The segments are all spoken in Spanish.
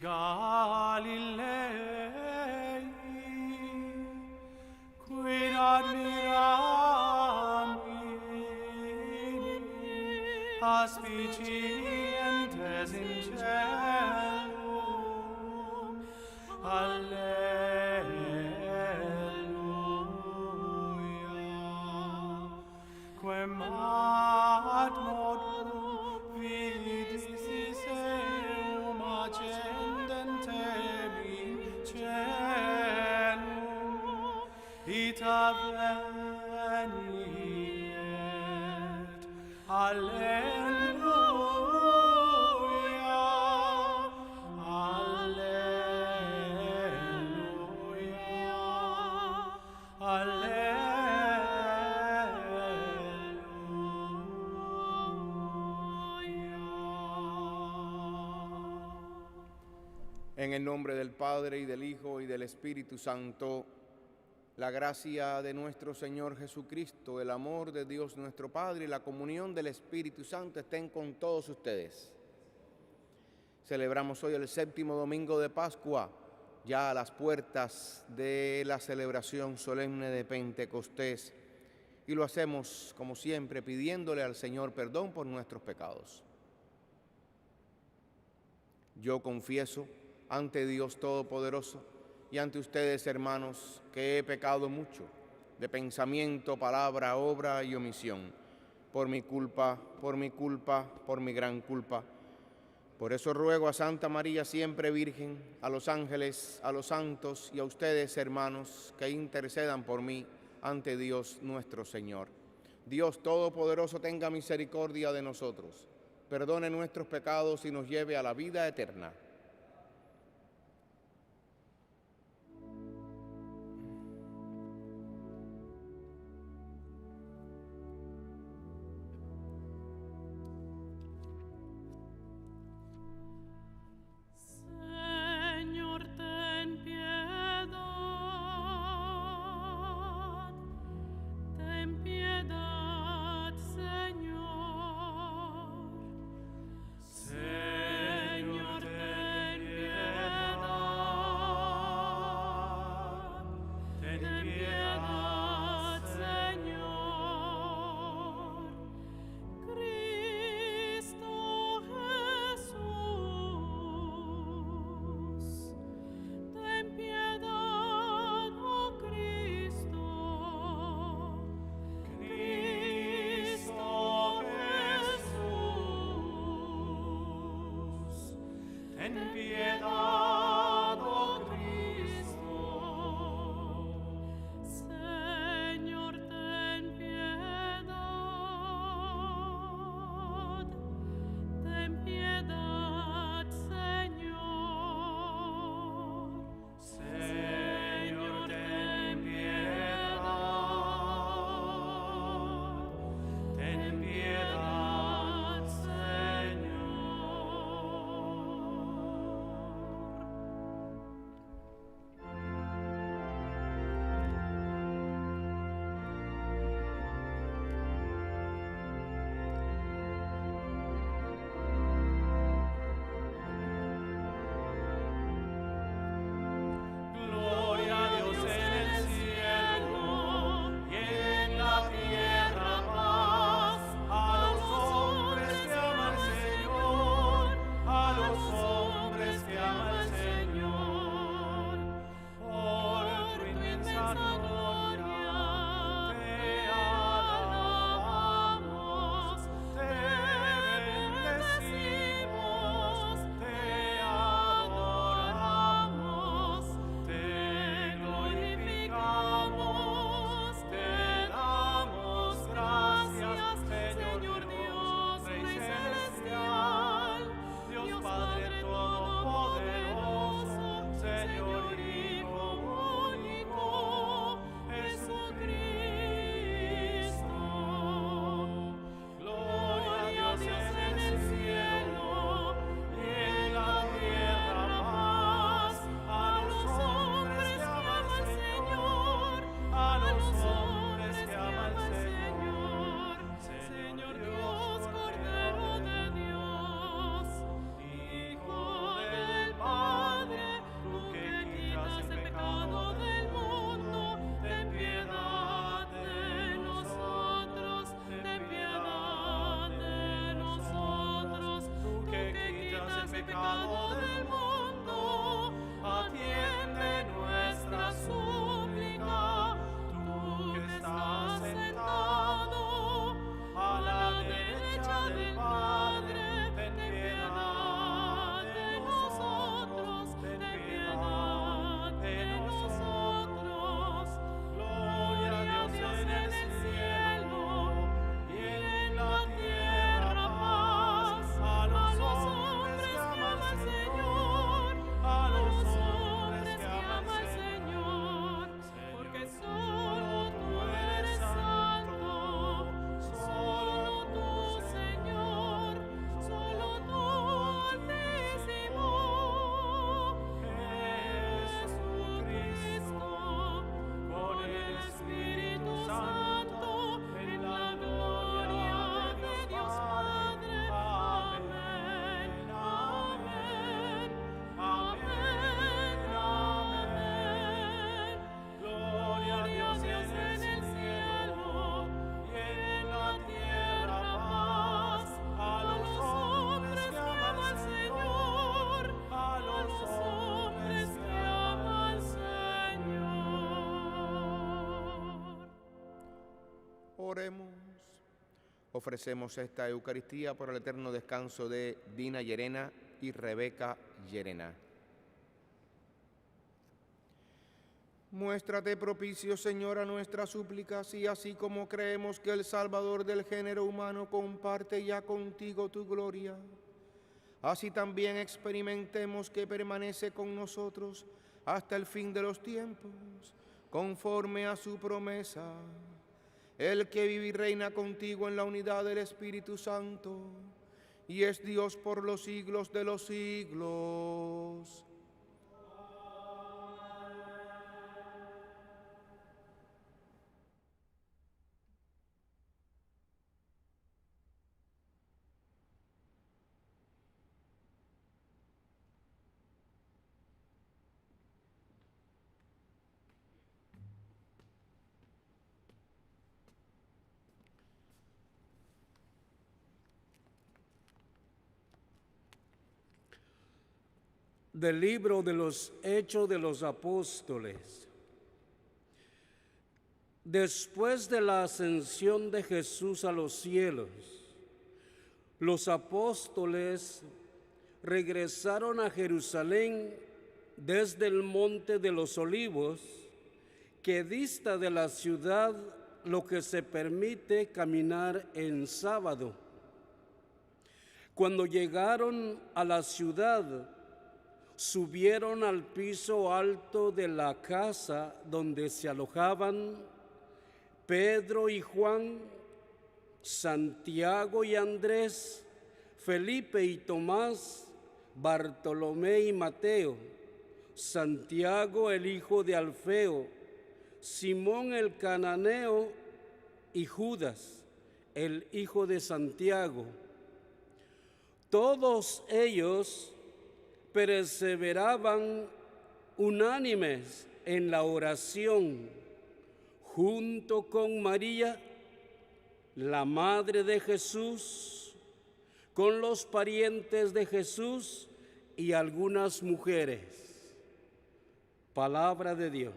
Galilei, quid admiramini aspicientes in cielo. Alleluia. Quem ad modum vidis eum ascendentem in cielo, ita veniet. Alleluia. Alleluia. En el nombre del Padre, y del Hijo, y del Espíritu Santo, la gracia de nuestro Señor Jesucristo, el amor de Dios nuestro Padre y la comunión del Espíritu Santo estén con todos ustedes. Celebramos hoy el séptimo domingo de Pascua, ya a las puertas de la celebración solemne de Pentecostés, y lo hacemos, como siempre, pidiéndole al Señor perdón por nuestros pecados. Yo confieso ante Dios Todopoderoso y ante ustedes, hermanos, que he pecado mucho, de pensamiento, palabra, obra y omisión, por mi culpa, por mi gran culpa. Por eso ruego a Santa María, siempre Virgen, a los ángeles, a los santos y a ustedes, hermanos, que intercedan por mí ante Dios nuestro Señor. Dios Todopoderoso tenga misericordia de nosotros, perdone nuestros pecados y nos lleve a la vida eterna. pecado del mundo, atiende nuestra súplica. Tú que estás sentado a la derecha del Padre, ten piedad de nosotros, ten piedad de nosotros. Gloria a Dios en el cielo y en la tierra paz a los hombres que aman al Señor, a los hombres que aman al Señor, porque solo tú eres santo, solo tú, Señor, solo tú, Altísimo, Jesucristo, con el Espíritu Santo, en la gloria de Dios Padre. Amén, amén, amén, amén. Gloria a Dios en el cielo y en la tierra paz a los hombres que aman al Señor, a los hombres que aman al Señor. Oremos. Ofrecemos esta Eucaristía por el eterno descanso de Dina Llerena y Rebeca Llerena. Muéstrate propicio, Señor, a nuestras súplicas, y así como creemos que el Salvador del género humano comparte ya contigo tu gloria, así también experimentemos que permanece con nosotros hasta el fin de los tiempos, conforme a su promesa. El que vive y reina contigo en la unidad del Espíritu Santo, y es Dios por los siglos de los siglos. Del libro de los Hechos de los Apóstoles. Después de la ascensión de Jesús a los cielos, los apóstoles regresaron a Jerusalén desde el Monte de los Olivos, que dista de la ciudad lo que se permite caminar en sábado. Cuando llegaron a la ciudad, subieron al piso alto de la casa donde se alojaban Pedro y Juan, Santiago y Andrés, Felipe y Tomás, Bartolomé y Mateo, Santiago el hijo de Alfeo, Simón el cananeo y Judas, el hijo de Santiago. Todos ellos perseveraban unánimes en la oración, junto con María, la madre de Jesús, con los parientes de Jesús y algunas mujeres. Palabra de Dios.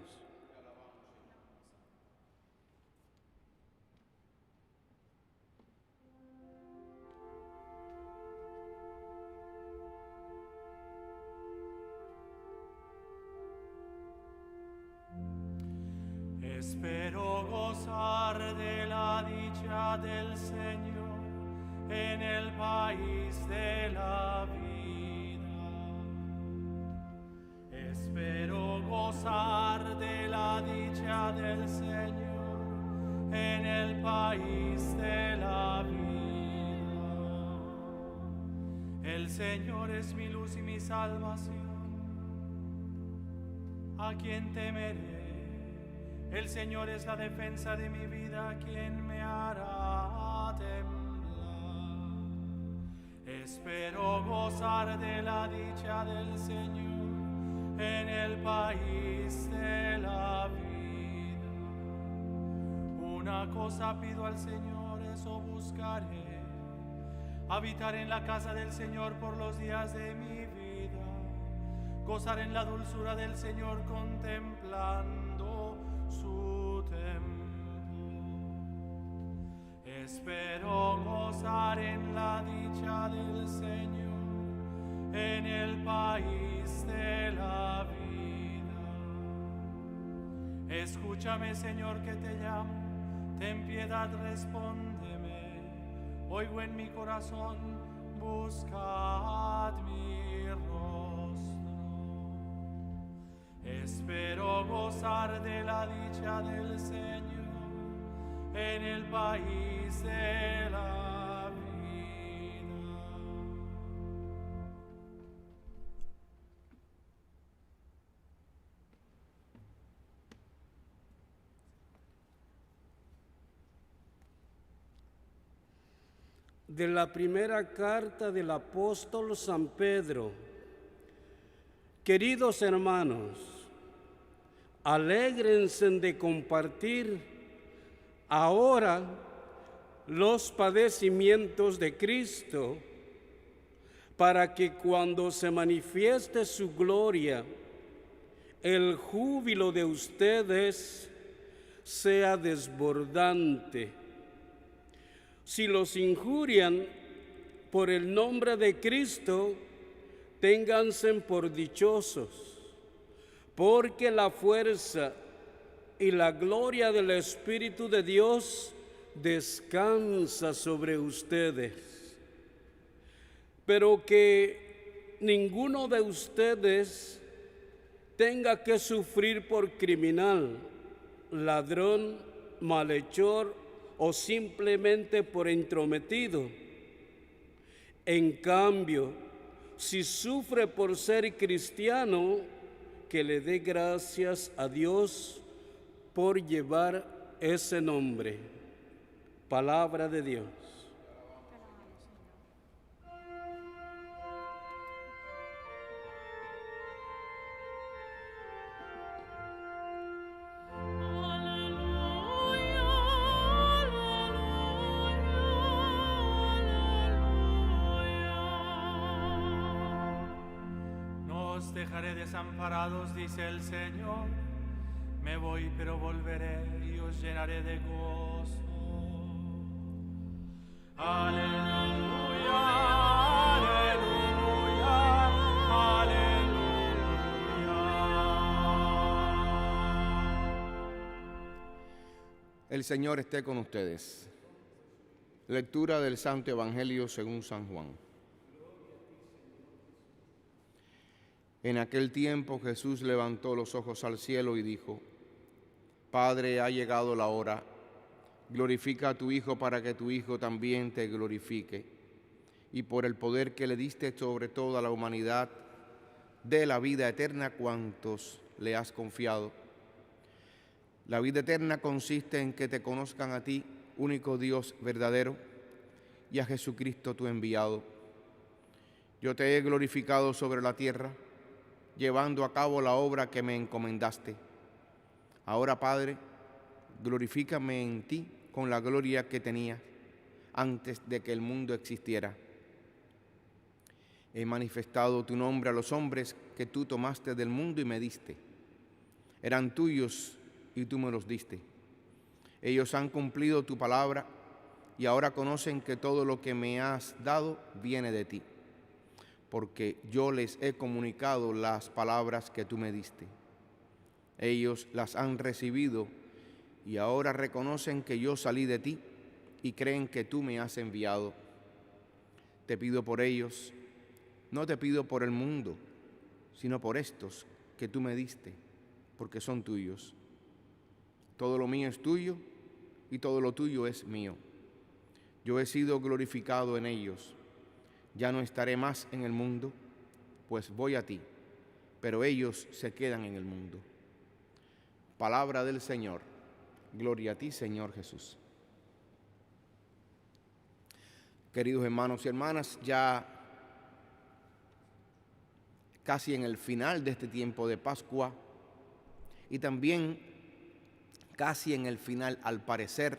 Espero gozar de la dicha del Señor en el país de la vida. Espero gozar de la dicha del Señor en el país de la vida. El Señor es mi luz y mi salvación. ¿A quién temeré? El Señor es la defensa de mi vida, ¿quién me hará temblar? Espero gozar de la dicha del Señor en el país de la vida. Una cosa pido al Señor, eso buscaré, habitar en la casa del Señor por los días de mi vida, gozar en la dulzura del Señor contemplando su templo. Espero gozar en la dicha del Señor, en el país de la vida. Escúchame, Señor, que te llamo, ten piedad, respóndeme. Oigo en mi corazón, buscad mi rostro. Espero gozar de la dicha del Señor en el país de la vida. De la primera carta del apóstol San Pedro. Queridos hermanos, alégrense de compartir ahora los padecimientos de Cristo, para que cuando se manifieste su gloria, el júbilo de ustedes sea desbordante. Si los injurian por el nombre de Cristo, ténganse por dichosos, porque la fuerza y la gloria del Espíritu de Dios descansa sobre ustedes. Pero que ninguno de ustedes tenga que sufrir por criminal, ladrón, malhechor o simplemente por entrometido. En cambio, si sufre por ser cristiano, que le dé gracias a Dios por llevar ese nombre. Palabra de Dios. Dejaré desamparados, dice el Señor. Me voy, pero volveré y os llenaré de gozo. Aleluya, aleluya, aleluya. El Señor esté con ustedes. Lectura del Santo Evangelio según San Juan. En aquel tiempo Jesús levantó los ojos al cielo y dijo: Padre, ha llegado la hora. Glorifica a tu Hijo para que tu Hijo también te glorifique. Y por el poder que le diste sobre toda la humanidad, dé la vida eterna a cuantos le has confiado. La vida eterna consiste en que te conozcan a ti, único Dios verdadero, y a Jesucristo tu enviado. Yo te he glorificado sobre la tierra, llevando a cabo la obra que me encomendaste. Ahora, Padre, glorifícame en ti con la gloria que tenía antes de que el mundo existiera. He manifestado tu nombre a los hombres que tú tomaste del mundo y me diste. Eran tuyos y tú me los diste. Ellos han cumplido tu palabra y ahora conocen que todo lo que me has dado viene de ti, porque yo les he comunicado las palabras que tú me diste. Ellos las han recibido y ahora reconocen que yo salí de ti y creen que tú me has enviado. Te pido por ellos, no te pido por el mundo, sino por estos que tú me diste, porque son tuyos. Todo lo mío es tuyo y todo lo tuyo es mío. Yo he sido glorificado en ellos. Ya no estaré más en el mundo, pues voy a ti, pero ellos se quedan en el mundo. Palabra del Señor. Gloria a ti, Señor Jesús. Queridos hermanos y hermanas, ya casi en el final de este tiempo de Pascua y también casi en el final, al parecer,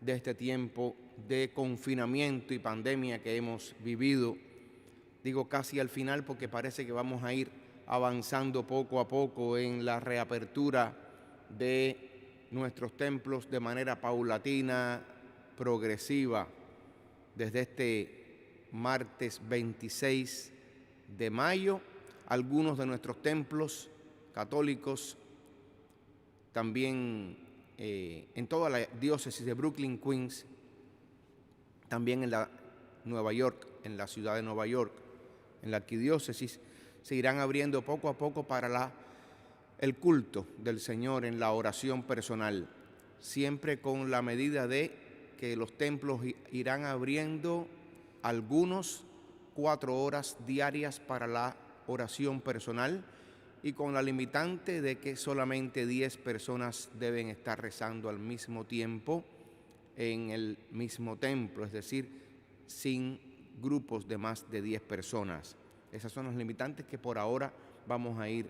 de este tiempo de confinamiento y pandemia que hemos vivido. Digo casi al final porque parece que vamos a ir avanzando poco a poco en la reapertura de nuestros templos de manera paulatina, progresiva, desde este martes 26 de mayo. Algunos de nuestros templos católicos, también en toda la diócesis de Brooklyn, Queens, también en Nueva York, en la ciudad de Nueva York, en la arquidiócesis, se irán abriendo poco a poco para el culto del Señor en la oración personal, siempre con la medida de que los templos irán abriendo algunos 4 horas diarias para la oración personal y con la limitante de que solamente 10 personas deben estar rezando al mismo tiempo en el mismo templo, es decir, sin grupos de más de 10 personas. Esas son las limitantes que por ahora vamos a ir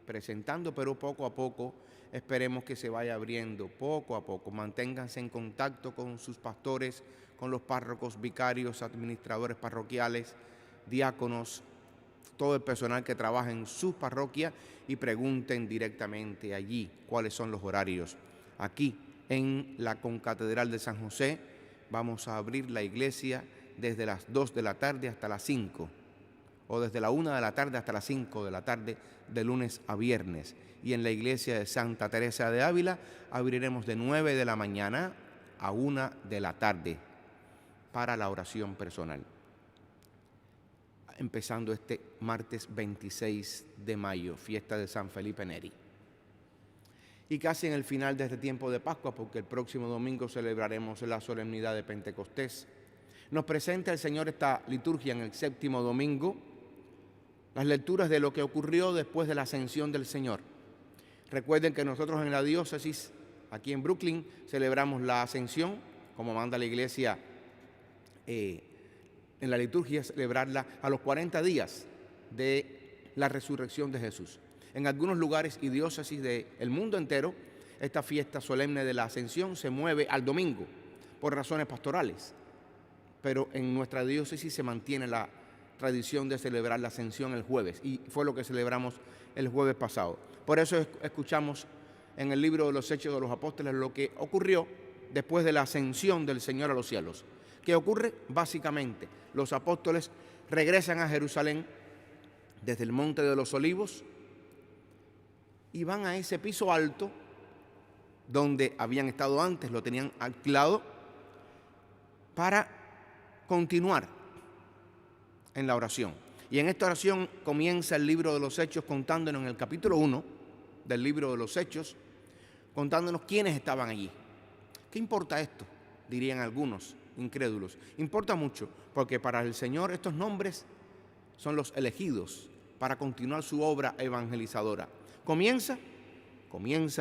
presentando, pero poco a poco esperemos que se vaya abriendo, poco a poco. Manténganse en contacto con sus pastores, con los párrocos, vicarios, administradores parroquiales, diáconos, todo el personal que trabaja en su parroquia y pregunten directamente allí cuáles son los horarios. Aquí en la Concatedral de San José vamos a abrir la iglesia desde las 2 de la tarde hasta las 5, o desde la 1 de la tarde hasta las 5 de la tarde, de lunes a viernes. Y en la iglesia de Santa Teresa de Ávila abriremos de 9 de la mañana a 1 de la tarde para la oración personal, empezando este martes 26 de mayo, fiesta de San Felipe Neri. Y casi en el final de este tiempo de Pascua, porque el próximo domingo celebraremos la solemnidad de Pentecostés, nos presenta el Señor esta liturgia en el 7º domingo, las lecturas de lo que ocurrió después de la ascensión del Señor. Recuerden que nosotros en la diócesis, aquí en Brooklyn, celebramos la ascensión, como manda la iglesia en la liturgia, celebrarla a los 40 días de la resurrección de Jesús. En algunos lugares y diócesis del mundo entero, esta fiesta solemne de la ascensión se mueve al domingo por razones pastorales, pero en nuestra diócesis se mantiene la tradición de celebrar la ascensión el jueves, y fue lo que celebramos el jueves pasado. Por eso escuchamos en el libro de los Hechos de los Apóstoles lo que ocurrió después de la ascensión del Señor a los cielos. ¿Qué ocurre? Básicamente, los apóstoles regresan a Jerusalén desde el Monte de los Olivos y van a ese piso alto donde habían estado antes, lo tenían alquilado, para continuar en la oración. Y en esta oración comienza el libro de los Hechos contándonos en el capítulo 1 del libro de los Hechos, contándonos quiénes estaban allí. ¿Qué importa esto?, dirían algunos incrédulos. Importa mucho, porque para el Señor estos nombres son los elegidos para continuar su obra evangelizadora. Comienza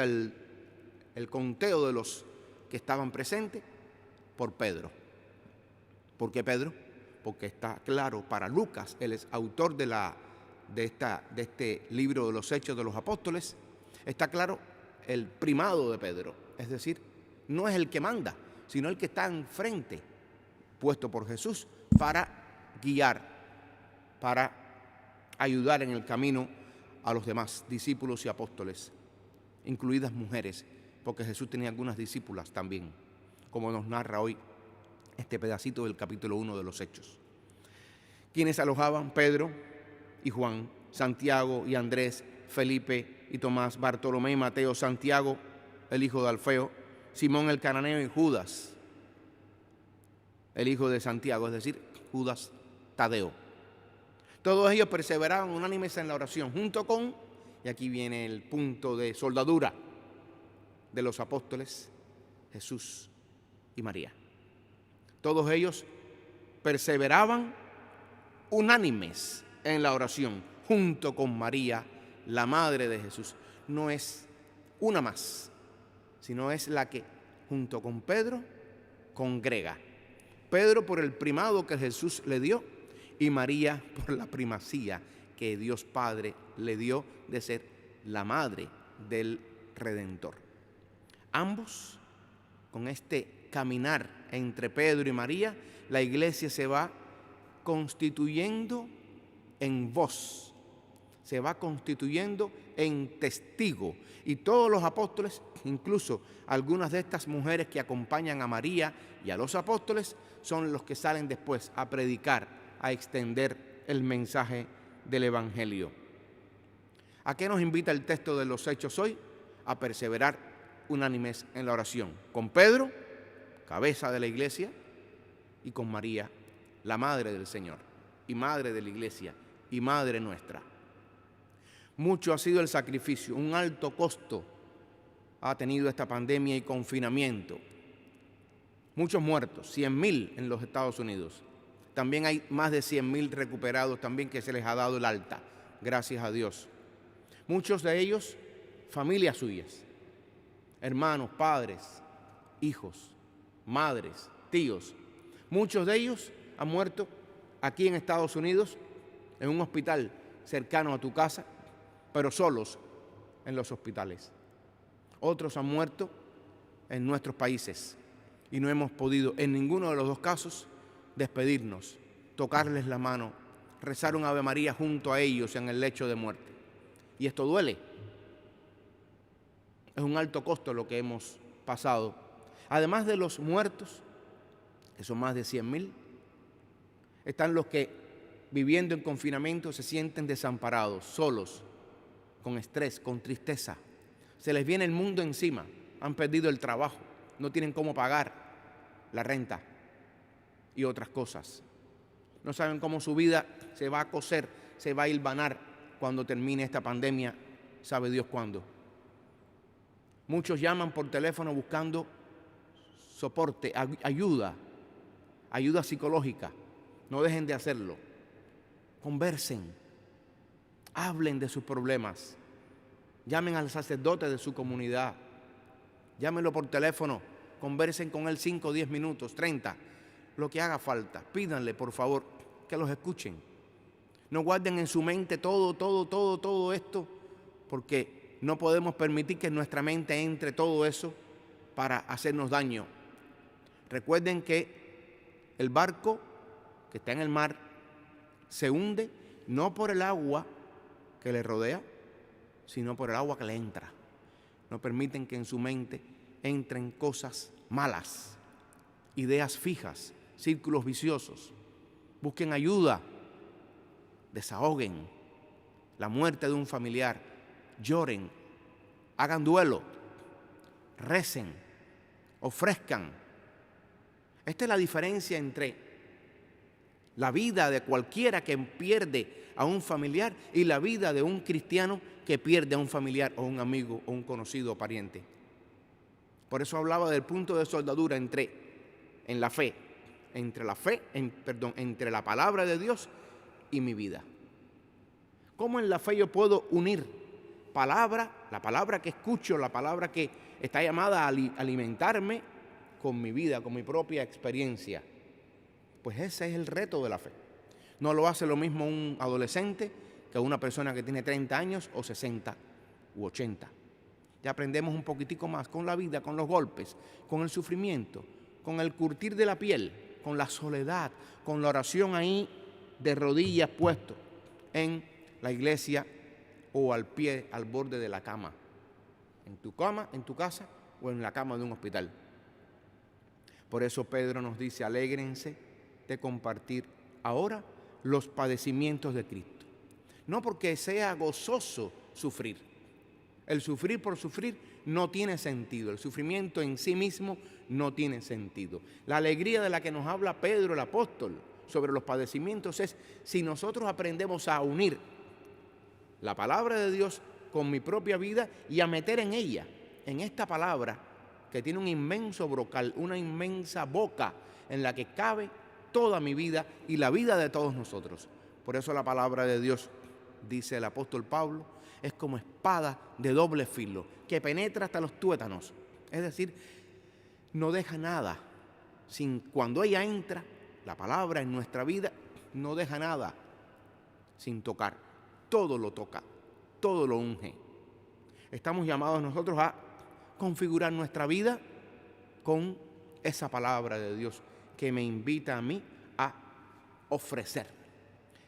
el conteo de los que estaban presentes por Pedro. ¿Por qué Pedro? Porque está claro para Lucas, él es autor de este libro de los Hechos de los Apóstoles, está claro el primado de Pedro, es decir, no es el que manda, sino el que está enfrente, puesto por Jesús para guiar, para ayudar en el camino a los demás discípulos y apóstoles, incluidas mujeres, porque Jesús tenía algunas discípulas también, como nos narra hoy este pedacito del capítulo 1 de los Hechos. Quienes alojaban: Pedro y Juan, Santiago y Andrés, Felipe y Tomás, Bartolomé y Mateo, Santiago, el hijo de Alfeo, Simón el cananeo y Judas, el hijo de Santiago, es decir, Judas Tadeo. Todos ellos perseveraban unánimes en la oración, junto con, y aquí viene el punto de soldadura de los apóstoles, Jesús y María. Todos ellos perseveraban unánimes en la oración, junto con María, la madre de Jesús. No es una más, sino es la que, junto con Pedro, congrega. Pedro por el primado que Jesús le dio y María por la primacía que Dios Padre le dio de ser la madre del Redentor. Ambos, con este caminar entre Pedro y María, la iglesia se va constituyendo en voz, se va constituyendo en testigo. Y todos los apóstoles, incluso algunas de estas mujeres que acompañan a María y a los apóstoles, son los que salen después a predicar, a extender el mensaje del Evangelio. ¿A qué nos invita el texto de los Hechos hoy? A perseverar unánimes en la oración. Con Pedro, cabeza de la iglesia, y con María, la madre del Señor, y madre de la iglesia, y madre nuestra. Mucho ha sido el sacrificio, un alto costo ha tenido esta pandemia y confinamiento. Muchos muertos, 100,000 en los Estados Unidos. También hay más de 100,000 recuperados también que se les ha dado el alta, gracias a Dios. Muchos de ellos, familias suyas, hermanos, padres, hijos, madres, tíos. Muchos de ellos han muerto aquí en Estados Unidos, en un hospital cercano a tu casa, pero solos en los hospitales. Otros han muerto en nuestros países y no hemos podido, en ninguno de los dos casos, despedirnos, tocarles la mano, rezar un Ave María junto a ellos en el lecho de muerte. Y esto duele. Es un alto costo lo que hemos pasado. Además de los muertos, que son más de 100,000, están los que, viviendo en confinamiento, se sienten desamparados, solos, con estrés, con tristeza. Se les viene el mundo encima, han perdido el trabajo, no tienen cómo pagar la renta y otras cosas. No saben cómo su vida se va a coser, se va a hilvanar cuando termine esta pandemia, sabe Dios cuándo. Muchos llaman por teléfono buscando soporte, ayuda psicológica. No dejen de hacerlo. Conversen, hablen de sus problemas, llamen al sacerdote de su comunidad, llámenlo por teléfono, conversen con él 5, 10 minutos, 30, lo que haga falta. Pídanle, por favor, que los escuchen. No guarden en su mente todo esto, porque no podemos permitir que en nuestra mente entre todo eso para hacernos daño. Recuerden que el barco que está en el mar se hunde no por el agua que le rodea, sino por el agua que le entra. No permiten que en su mente entren cosas malas, ideas fijas, círculos viciosos. Busquen ayuda, desahoguen la muerte de un familiar, lloren, hagan duelo, recen, ofrezcan. Esta es la diferencia entre la vida de cualquiera que pierde a un familiar y la vida de un cristiano que pierde a un familiar o un amigo o un conocido o pariente. Por eso hablaba del punto de soldadura entre la palabra de Dios y mi vida. ¿Cómo en la fe yo puedo unir la palabra que escucho, la palabra que está llamada a alimentarme con mi vida, con mi propia experiencia? Pues ese es el reto de la fe. No lo hace lo mismo un adolescente que una persona que tiene 30 años o 60 u 80. Ya aprendemos un poquitico más con la vida, con los golpes, con el sufrimiento, con el curtir de la piel, con la soledad, con la oración ahí de rodillas puesto en la iglesia o al pie, al borde de la cama, en tu casa o en la cama de un hospital. Por eso Pedro nos dice: alégrense de compartir ahora los padecimientos de Cristo. No porque sea gozoso sufrir. El sufrir por sufrir no tiene sentido. El sufrimiento en sí mismo no tiene sentido. La alegría de la que nos habla Pedro el apóstol sobre los padecimientos es si nosotros aprendemos a unir la palabra de Dios con mi propia vida y a meter en ella, en esta palabra que tiene un inmenso brocal, una inmensa boca en la que cabe toda mi vida y la vida de todos nosotros. Por eso la palabra de Dios, dice el apóstol Pablo, es como espada de doble filo, que penetra hasta los tuétanos. Es decir, no deja nada. Cuando ella entra, la palabra en nuestra vida, no deja nada sin tocar. Todo lo toca, todo lo unge. Estamos llamados nosotros a configurar nuestra vida con esa palabra de Dios que me invita a mí a ofrecer,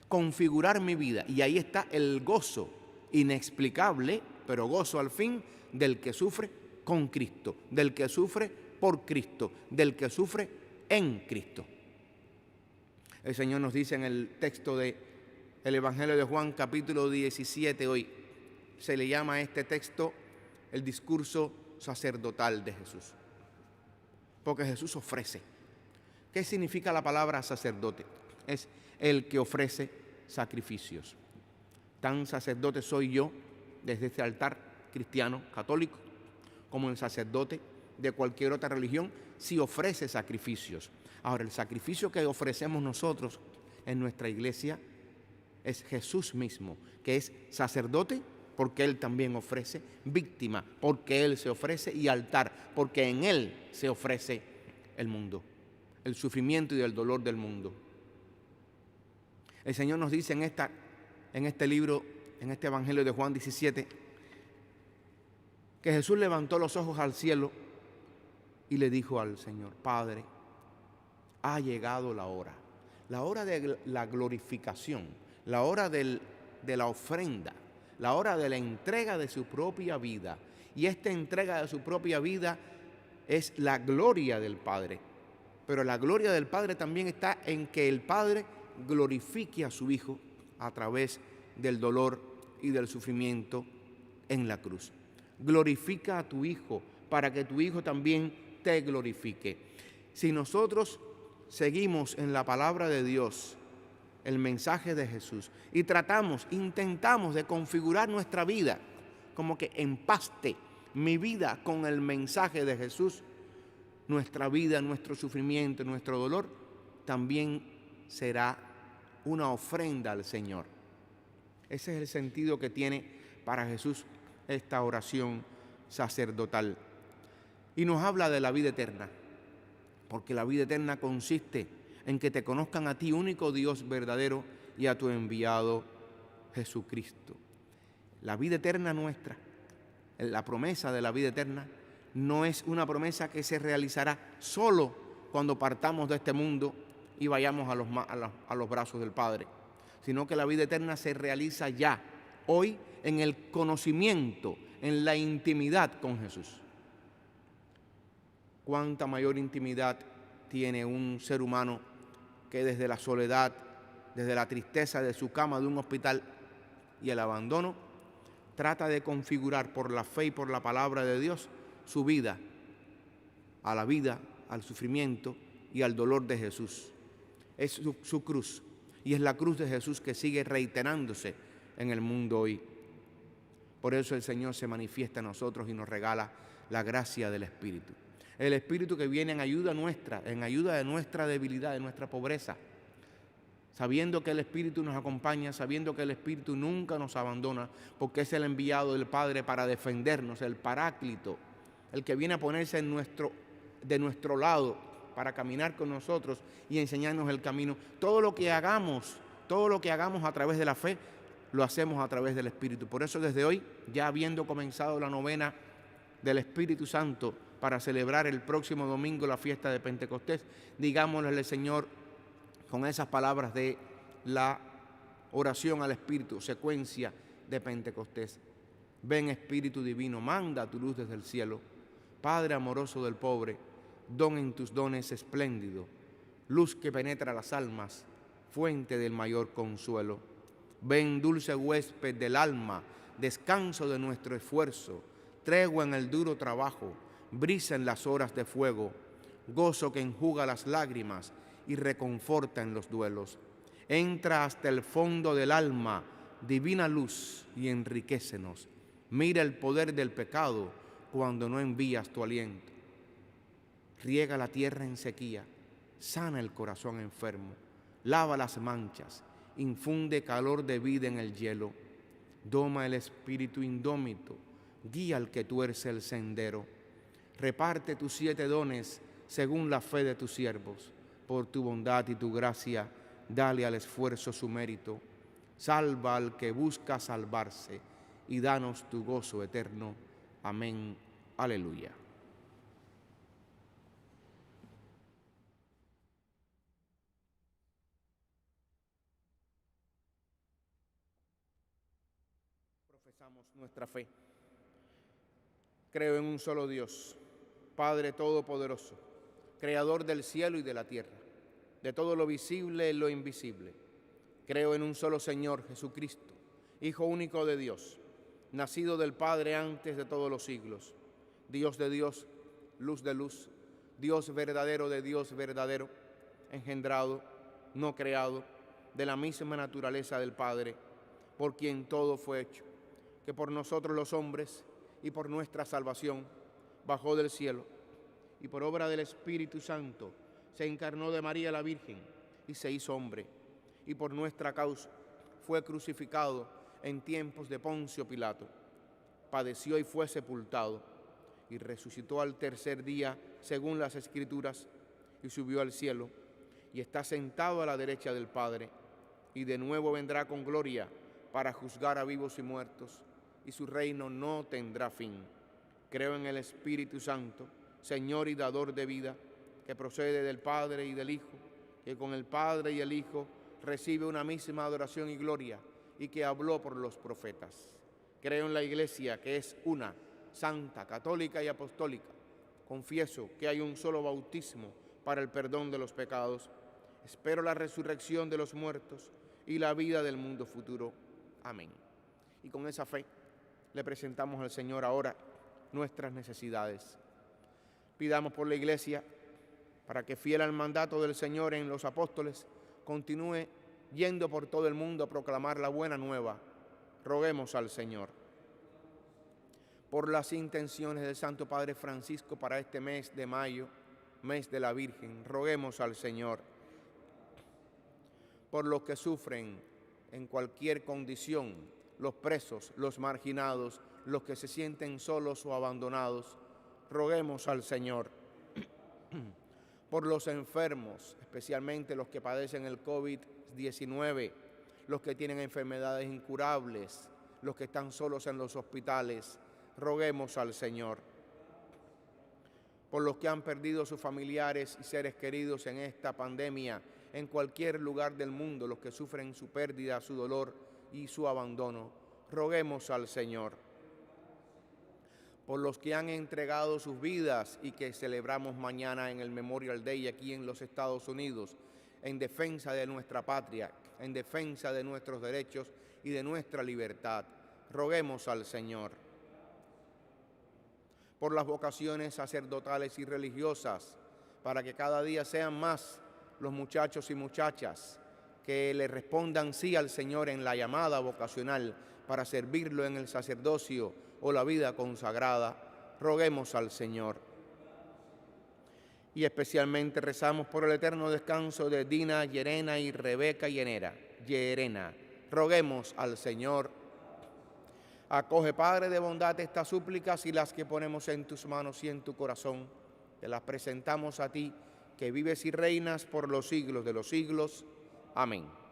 configurar mi vida. Y ahí está el gozo inexplicable, pero gozo al fin, del que sufre con Cristo, del que sufre por Cristo, del que sufre en Cristo. El Señor nos dice en el texto del Evangelio de Juan, capítulo 17, hoy se le llama a este texto el discurso sacerdotal de Jesús, porque Jesús ofrece. ¿Qué significa la palabra sacerdote? Es el que ofrece sacrificios. Tan sacerdote soy yo desde este altar cristiano, católico, como el sacerdote de cualquier otra religión, si ofrece sacrificios. Ahora, el sacrificio que ofrecemos nosotros en nuestra iglesia es Jesús mismo, que es sacerdote porque Él también ofrece, víctima porque Él se ofrece y altar porque en Él se ofrece el mundo, el sufrimiento y el dolor del mundo. El Señor nos dice en este libro, en este Evangelio de Juan 17, que Jesús levantó los ojos al cielo y le dijo al Señor: Padre, ha llegado la hora de la glorificación, la hora de la ofrenda, la hora de la entrega de su propia vida. Y esta entrega de su propia vida es la gloria del Padre. Pero la gloria del Padre también está en que el Padre glorifique a su Hijo a través del dolor y del sufrimiento en la cruz. Glorifica a tu Hijo para que tu Hijo también te glorifique. Si nosotros seguimos en la palabra de Dios el mensaje de Jesús y intentamos de configurar nuestra vida como que empaste mi vida con el mensaje de Jesús, nuestra vida, nuestro sufrimiento, nuestro dolor también será una ofrenda al Señor. Ese es el sentido que tiene para Jesús esta oración sacerdotal. Y nos habla de la vida eterna, porque la vida eterna consiste en que te conozcan a ti, único Dios verdadero, y a tu enviado Jesucristo. La vida eterna nuestra, la promesa de la vida eterna, no es una promesa que se realizará solo cuando partamos de este mundo y vayamos a los brazos del Padre, sino que la vida eterna se realiza ya, hoy, en el conocimiento, en la intimidad con Jesús. ¿Cuánta mayor intimidad tiene un ser humano que desde la soledad, desde la tristeza de su cama de un hospital y el abandono, trata de configurar por la fe y por la palabra de Dios su vida, al sufrimiento y al dolor de Jesús? Es su cruz, y es la cruz de Jesús que sigue reiterándose en el mundo hoy. Por eso el Señor se manifiesta a nosotros y nos regala la gracia del Espíritu. El Espíritu que viene en ayuda nuestra, en ayuda de nuestra debilidad, de nuestra pobreza, sabiendo que el Espíritu nos acompaña, sabiendo que el Espíritu nunca nos abandona, porque es el enviado del Padre para defendernos, el Paráclito, el que viene a ponerse de nuestro lado para caminar con nosotros y enseñarnos el camino. Todo lo que hagamos a través de la fe, lo hacemos a través del Espíritu. Por eso desde hoy, ya habiendo comenzado la novena del Espíritu Santo para celebrar el próximo domingo la fiesta de Pentecostés, digámosle al Señor con esas palabras de la oración al Espíritu, secuencia de Pentecostés: ven Espíritu Divino, manda tu luz desde el cielo, Padre amoroso del pobre, don en tus dones espléndido, luz que penetra las almas, fuente del mayor consuelo. Ven dulce huésped del alma, descanso de nuestro esfuerzo, tregua en el duro trabajo, brisa en las horas de fuego, gozo que enjuga las lágrimas y reconforta en los duelos. Entra hasta el fondo del alma, divina luz, y enriquécenos. Mira el poder del pecado cuando no envías tu aliento. Riega la tierra en sequía, sana el corazón enfermo, lava las manchas, infunde calor de vida en el hielo, doma el espíritu indómito, guía al que tuerce el sendero. Reparte tus 7 dones según la fe de tus siervos. Por tu bondad y tu gracia, dale al esfuerzo su mérito. Salva al que busca salvarse y danos tu gozo eterno. Amén. Aleluya. Profesamos nuestra fe. Creo en un solo Dios, Padre Todopoderoso, Creador del cielo y de la tierra, de todo lo visible y lo invisible. Creo en un solo Señor, Jesucristo, Hijo único de Dios, nacido del Padre antes de todos los siglos, Dios de Dios, luz de luz, Dios verdadero de Dios verdadero, engendrado, no creado, de la misma naturaleza del Padre, por quien todo fue hecho, que por nosotros los hombres y por nuestra salvación bajó del cielo, y por obra del Espíritu Santo se encarnó de María la Virgen y se hizo hombre, y por nuestra causa fue crucificado en tiempos de Poncio Pilato, padeció y fue sepultado, y resucitó al tercer día según las Escrituras, y subió al cielo, y está sentado a la derecha del Padre, y de nuevo vendrá con gloria para juzgar a vivos y muertos, y su reino no tendrá fin. Creo en el Espíritu Santo, Señor y dador de vida, que procede del Padre y del Hijo, que con el Padre y el Hijo recibe una misma adoración y gloria, y que habló por los profetas. Creo en la Iglesia, que es una, santa, católica y apostólica. Confieso que hay un solo bautismo para el perdón de los pecados. Espero la resurrección de los muertos y la vida del mundo futuro. Amén. Y con esa fe le presentamos al Señor ahora nuestras necesidades. Pidamos por la Iglesia para que, fiel al mandato del Señor en los apóstoles, continúe yendo por todo el mundo a proclamar la buena nueva. Roguemos al Señor. Por las intenciones del Santo Padre Francisco para este mes de mayo, mes de la Virgen, roguemos al Señor. Por los que sufren en cualquier condición, los presos, los marginados, los que se sienten solos o abandonados, roguemos al Señor. Por los enfermos, especialmente los que padecen el COVID-19, los que tienen enfermedades incurables, los que están solos en los hospitales, roguemos al Señor. Por los que han perdido sus familiares y seres queridos en esta pandemia, en cualquier lugar del mundo, los que sufren su pérdida, su dolor y su abandono, roguemos al Señor. Por los que han entregado sus vidas y que celebramos mañana en el Memorial Day aquí en los Estados Unidos, en defensa de nuestra patria, en defensa de nuestros derechos y de nuestra libertad, roguemos al Señor. Por las vocaciones sacerdotales y religiosas, para que cada día sean más los muchachos y muchachas que le respondan sí al Señor en la llamada vocacional para servirlo en el sacerdocio o la vida consagrada, roguemos al Señor. Y especialmente rezamos por el eterno descanso de Dina, Llerena y Rebeca Llerena. Roguemos al Señor. Acoge, Padre de bondad, estas súplicas y las que ponemos en tus manos y en tu corazón. Te las presentamos a ti, que vives y reinas por los siglos de los siglos. Amén.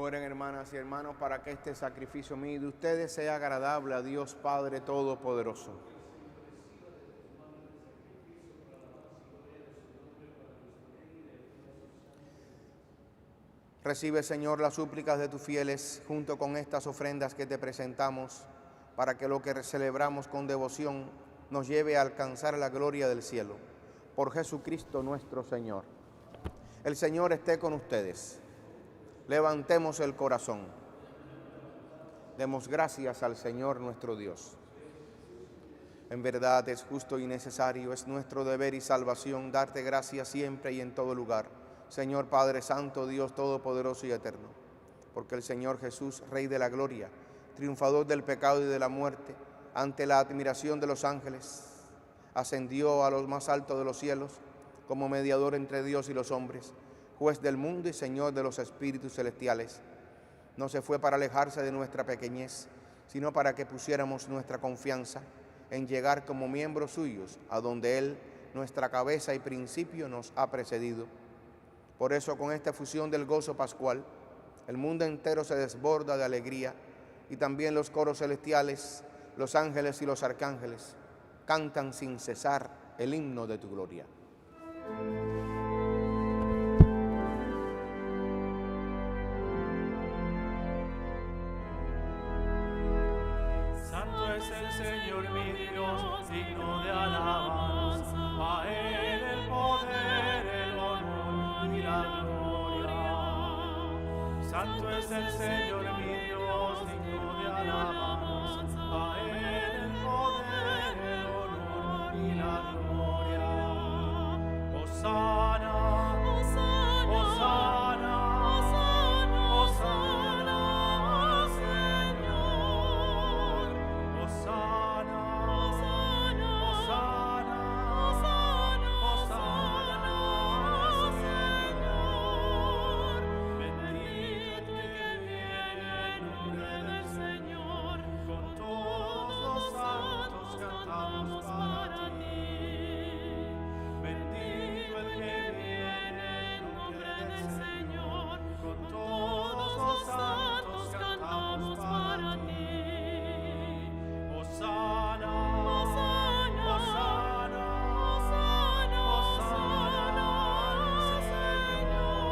Oren, hermanas y hermanos, para que este sacrificio mío de ustedes sea agradable a Dios Padre Todopoderoso. Recibe, Señor, las súplicas de tus fieles junto con estas ofrendas que te presentamos, para que lo que celebramos con devoción nos lleve a alcanzar la gloria del cielo. Por Jesucristo nuestro Señor. El Señor esté con ustedes. Levantemos el corazón. Demos gracias al Señor nuestro Dios. En verdad es justo y necesario, es nuestro deber y salvación darte gracias siempre y en todo lugar, Señor Padre Santo, Dios Todopoderoso y Eterno, porque el Señor Jesús, Rey de la Gloria, triunfador del pecado y de la muerte, ante la admiración de los ángeles, ascendió a los más altos de los cielos como mediador entre Dios y los hombres, juez del mundo y Señor de los espíritus celestiales. No se fue para alejarse de nuestra pequeñez, sino para que pusiéramos nuestra confianza en llegar como miembros suyos a donde Él, nuestra cabeza y principio, nos ha precedido. Por eso, con esta efusión del gozo pascual, el mundo entero se desborda de alegría, y también los coros celestiales, los ángeles y los arcángeles cantan sin cesar el himno de tu gloria. Santo es el Señor mi Dios, digno de alabanza, a Él el poder, el honor y la gloria. Santo es el Señor mi Dios, digno de alabanza, a Él el poder, el honor y la gloria. Hosana, Hosana, Hosana, Señor. Hosana, Hosana, Hosana, Hosana, Señor. Bendito el que viene en nombre del Señor. Con todos los santos cantamos para ti. Bendito el que viene en nombre del Señor. Con todos los santos cantamos para ti. Hosana, Hosana, Hosana, Hosana, Señor.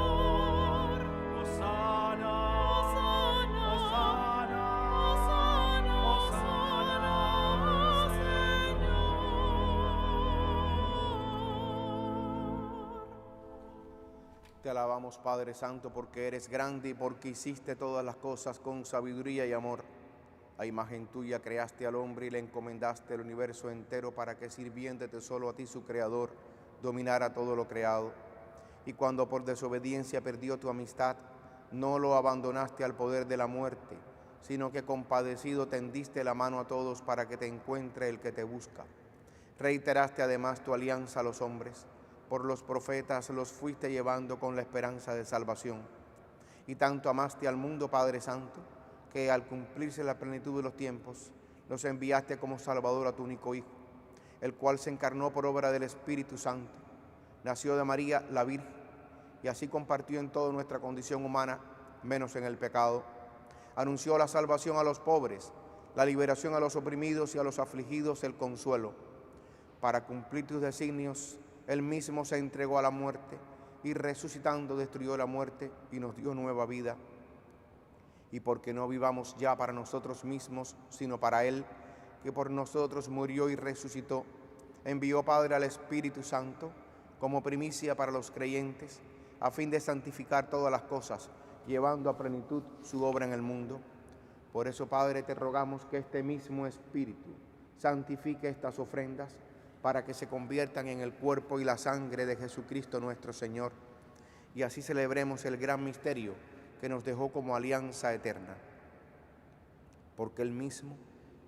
Hosana, Hosana, Hosana, Señor. Te alabamos, Padre Santo, porque eres grande y porque hiciste todas las cosas con sabiduría y amor. A imagen tuya creaste al hombre y le encomendaste el universo entero para que, sirviéndote solo a ti, su Creador, dominara todo lo creado. Y cuando por desobediencia perdió tu amistad, no lo abandonaste al poder de la muerte, sino que compadecido tendiste la mano a todos para que te encuentre el que te busca. Reiteraste además tu alianza a los hombres. Por los profetas los fuiste llevando con la esperanza de salvación. Y tanto amaste al mundo, Padre Santo, que al cumplirse la plenitud de los tiempos, los enviaste como Salvador a tu único Hijo, el cual se encarnó por obra del Espíritu Santo, nació de María la Virgen, y así compartió en toda nuestra condición humana, menos en el pecado. Anunció la salvación a los pobres, la liberación a los oprimidos y a los afligidos el consuelo. Para cumplir tus designios, Él mismo se entregó a la muerte, y resucitando destruyó la muerte y nos dio nueva vida. Y porque no vivamos ya para nosotros mismos, sino para Él, que por nosotros murió y resucitó, envió, Padre, al Espíritu Santo como primicia para los creyentes, a fin de santificar todas las cosas, llevando a plenitud su obra en el mundo. Por eso, Padre, te rogamos que este mismo Espíritu santifique estas ofrendas, para que se conviertan en el cuerpo y la sangre de Jesucristo nuestro Señor, y así celebremos el gran misterio que nos dejó como alianza eterna. Porque Él mismo,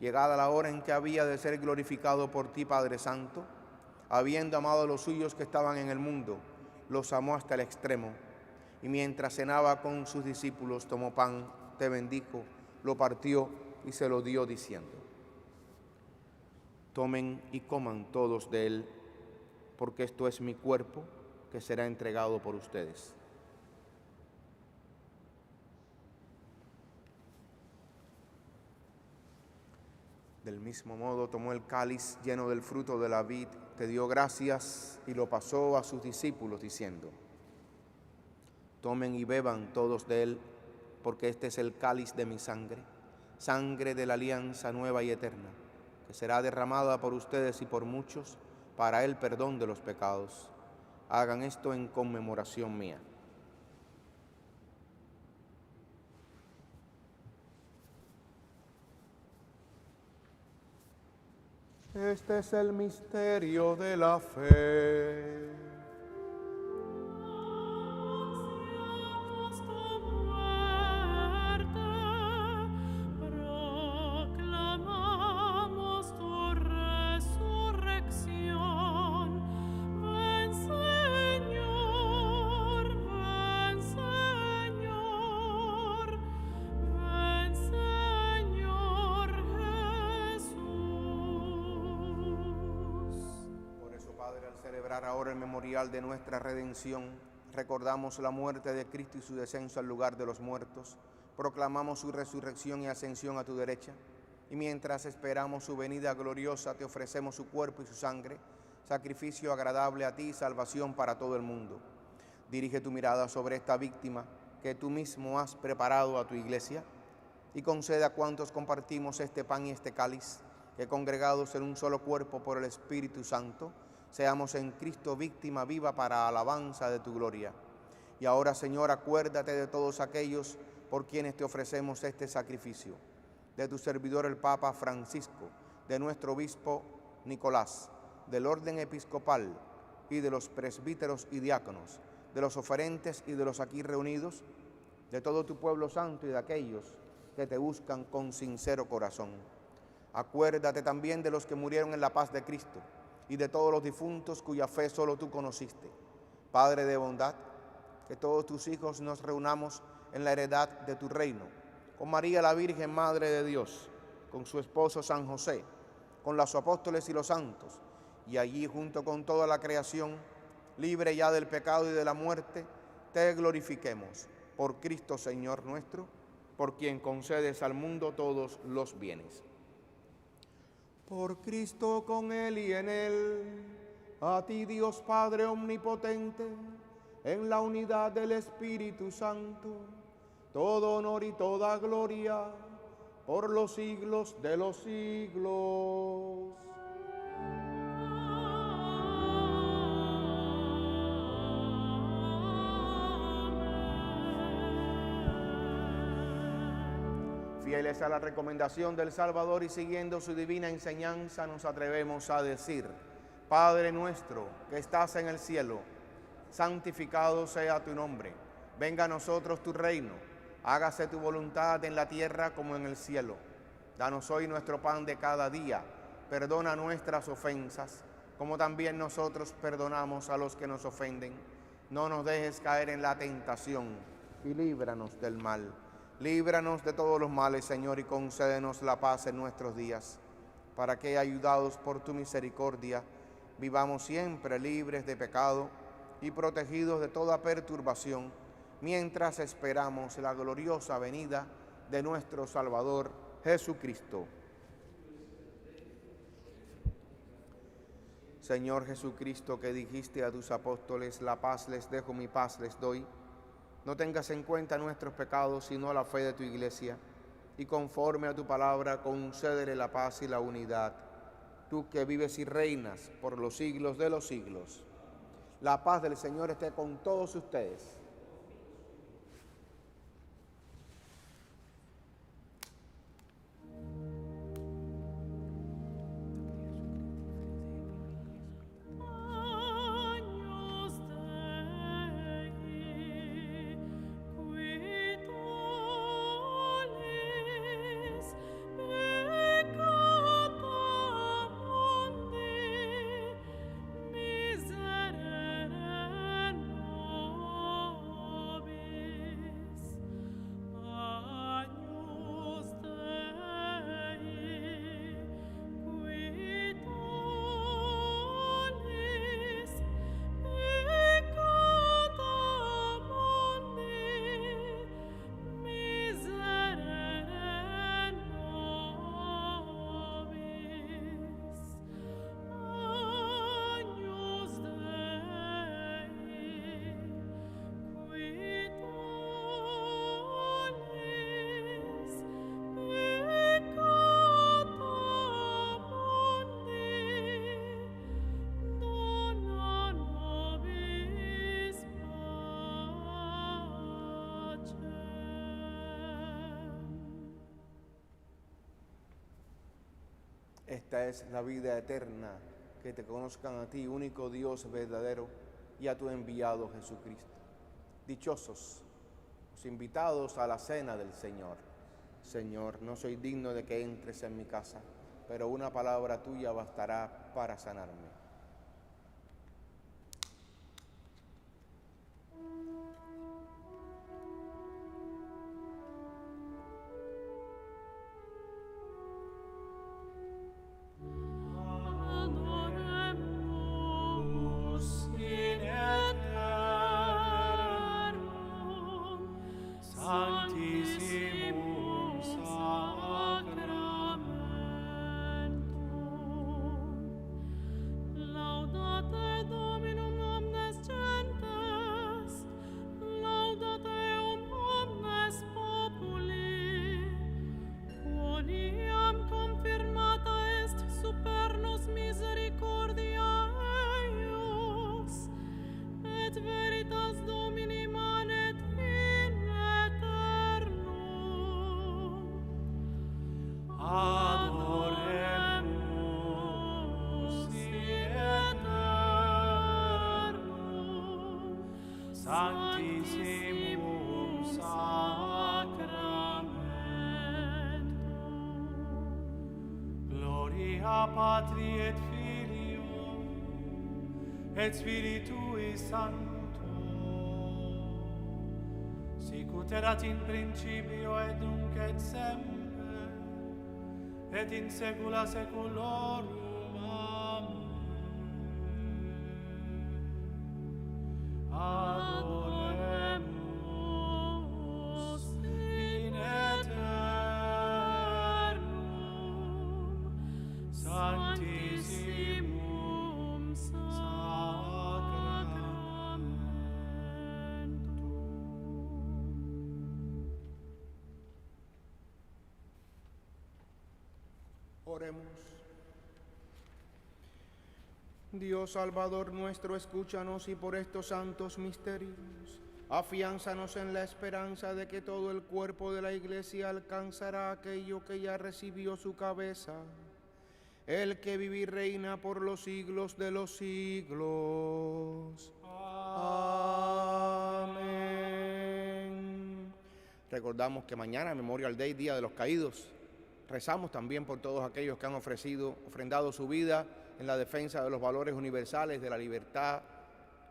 llegada la hora en que había de ser glorificado por ti, Padre Santo, habiendo amado a los suyos que estaban en el mundo, los amó hasta el extremo, y mientras cenaba con sus discípulos, tomó pan, te bendijo, lo partió y se lo dio diciendo: tomen y coman todos de él, porque esto es mi cuerpo que será entregado por ustedes. Del mismo modo tomó el cáliz lleno del fruto de la vid, te dio gracias y lo pasó a sus discípulos diciendo: tomen y beban todos de él, porque este es el cáliz de mi sangre, sangre de la alianza nueva y eterna, que será derramada por ustedes y por muchos para el perdón de los pecados. Hagan esto en conmemoración mía. Este es el misterio de la fe. Anunciamos tu muerte, proclamamos tu resurrección. Ven, Señor, ven, Señor, ven, Señor Jesús. Por eso, Padre, al celebrar ahora el memorial de nuestra redención, recordamos la muerte de Cristo y su descenso al lugar de los muertos, proclamamos su resurrección y ascensión a tu derecha, y mientras esperamos su venida gloriosa, te ofrecemos su cuerpo y su sangre, sacrificio agradable a ti y salvación para todo el mundo. Dirige tu mirada sobre esta víctima que tú mismo has preparado a tu iglesia, y concede a cuantos compartimos este pan y este cáliz, que congregados en un solo cuerpo por el Espíritu Santo, seamos en Cristo víctima viva para alabanza de tu gloria. Y ahora, Señor, acuérdate de todos aquellos por quienes te ofrecemos este sacrificio, de tu servidor el Papa Francisco, de nuestro obispo Nicolás, del orden episcopal y de los presbíteros y diáconos, de los oferentes y de los aquí reunidos, de todo tu pueblo santo y de aquellos que te buscan con sincero corazón. Acuérdate también de los que murieron en la paz de Cristo y de todos los difuntos cuya fe solo tú conociste. Padre de bondad, que todos tus hijos nos reunamos en la heredad de tu reino, con María la Virgen, Madre de Dios, con su esposo San José, con los apóstoles y los santos, y allí junto con toda la creación, libre ya del pecado y de la muerte, te glorifiquemos. Por Cristo Señor nuestro, por quien concedes al mundo todos los bienes. Por Cristo, con Él y en Él, a ti Dios Padre omnipotente, en la unidad del Espíritu Santo, todo honor y toda gloria, por los siglos de los siglos. Fieles a la recomendación del Salvador y siguiendo su divina enseñanza, nos atrevemos a decir: Padre nuestro que estás en el cielo, santificado sea tu nombre. Venga a nosotros tu reino. Hágase tu voluntad en la tierra como en el cielo. Danos hoy nuestro pan de cada día. Perdona nuestras ofensas, como también nosotros perdonamos a los que nos ofenden. No nos dejes caer en la tentación y líbranos del mal. Líbranos de todos los males, Señor, y concédenos la paz en nuestros días, para que, ayudados por tu misericordia, vivamos siempre libres de pecado y protegidos de toda perturbación, mientras esperamos la gloriosa venida de nuestro Salvador Jesucristo. Señor Jesucristo, que dijiste a tus apóstoles: la paz les dejo, mi paz les doy, no tengas en cuenta nuestros pecados, sino la fe de tu iglesia, y conforme a tu palabra, concédele la paz y la unidad. Tú que vives y reinas por los siglos de los siglos. La paz del Señor esté con todos ustedes. Esta es la vida eterna, que te conozcan a ti, único Dios verdadero, y a tu enviado Jesucristo. Dichosos los invitados a la cena del Señor. Señor, no soy digno de que entres en mi casa, pero una palabra tuya bastará para sanarme. Adoremus in aeternum Sanctissimum Sacramentum. Laudate Dominum omnes gentes, laudate omnes populi, quoniam confirmata est super nos misericordia eius, et veritas Domini manet in aeternum. Adoremus in aeternum Sanctissimum Sacramentum. Gloria Patri et Filio et Spiritui Sancto, sicut erat in principio et nunc et semper et in saecula saeculorum. Amen. Adoremus in aeternum Sanctissimum Sacramentum. Oremos. Dios Salvador nuestro, escúchanos y por estos santos misterios, afiánzanos en la esperanza de que todo el cuerpo de la Iglesia alcanzará aquello que ya recibió su cabeza, el que vive y reina por los siglos de los siglos. Amén. Recordamos que mañana, Memorial Day, Día de los Caídos, rezamos también por todos aquellos que han ofrendado su vida en la defensa de los valores universales de la libertad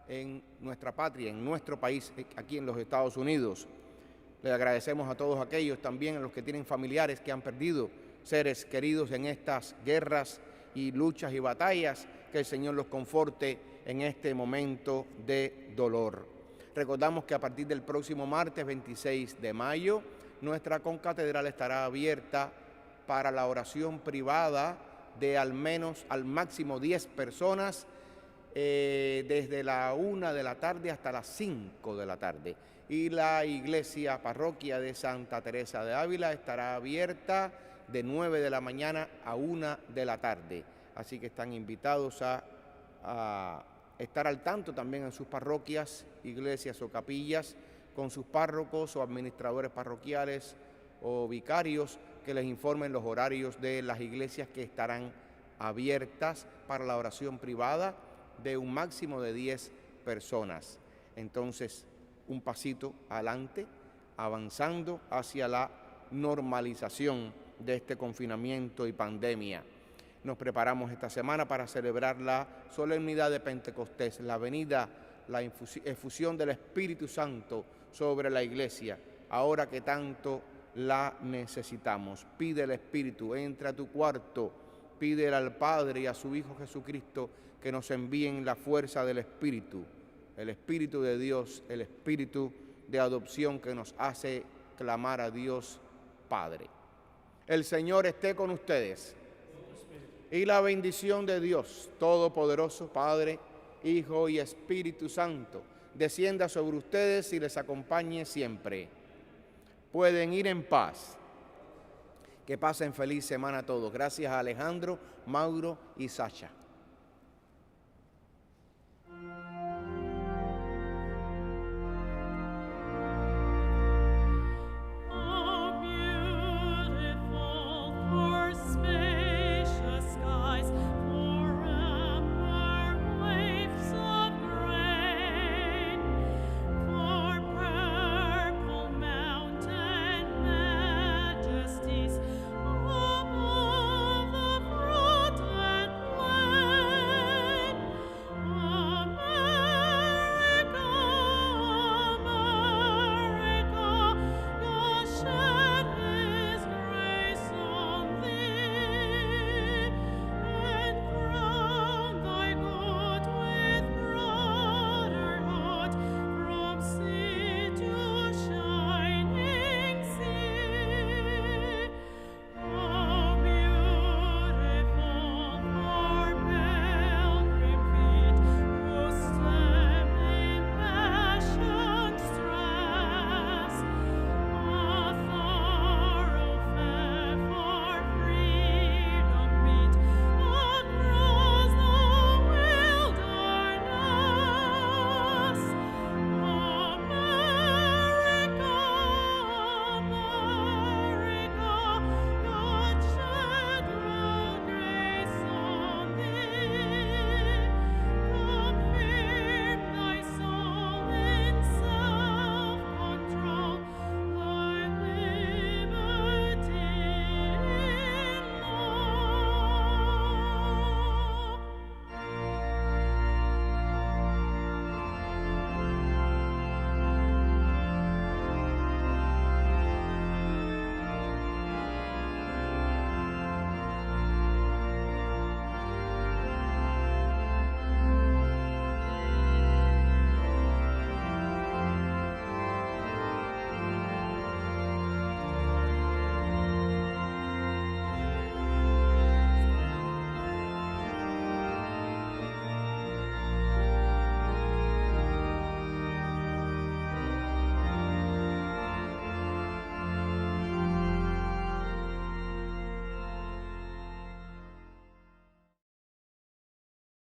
en nuestra patria, en nuestro país, aquí en los Estados Unidos. Le agradecemos a todos aquellos también, a los que tienen familiares que han perdido seres queridos en estas guerras y luchas y batallas, que el Señor los conforte en este momento de dolor. Recordamos que a partir del próximo martes 26 de mayo, nuestra concatedral estará abierta para la oración privada de al máximo 10 personas, desde la 1 de la tarde hasta las 5 de la tarde. Y la iglesia parroquia de Santa Teresa de Ávila estará abierta de 9 de la mañana a 1 de la tarde. Así que están invitados a estar al tanto también en sus parroquias, iglesias o capillas, con sus párrocos o administradores parroquiales o vicarios, que les informen los horarios de las iglesias que estarán abiertas para la oración privada de un máximo de 10 personas. Entonces, un pasito adelante, avanzando hacia la normalización de este confinamiento y pandemia. Nos preparamos esta semana para celebrar la solemnidad de Pentecostés, la venida, la efusión del Espíritu Santo sobre la iglesia, ahora que tanto la necesitamos. Pide el Espíritu, entra a tu cuarto, pídele al Padre y a su Hijo Jesucristo que nos envíen la fuerza del Espíritu, el Espíritu de Dios, el Espíritu de adopción que nos hace clamar a Dios Padre. El Señor esté con ustedes. Y la bendición de Dios Todopoderoso, Padre, Hijo y Espíritu Santo, descienda sobre ustedes y les acompañe siempre. Pueden ir en paz. Que pasen feliz semana a todos. Gracias a Alejandro, Mauro y Sacha.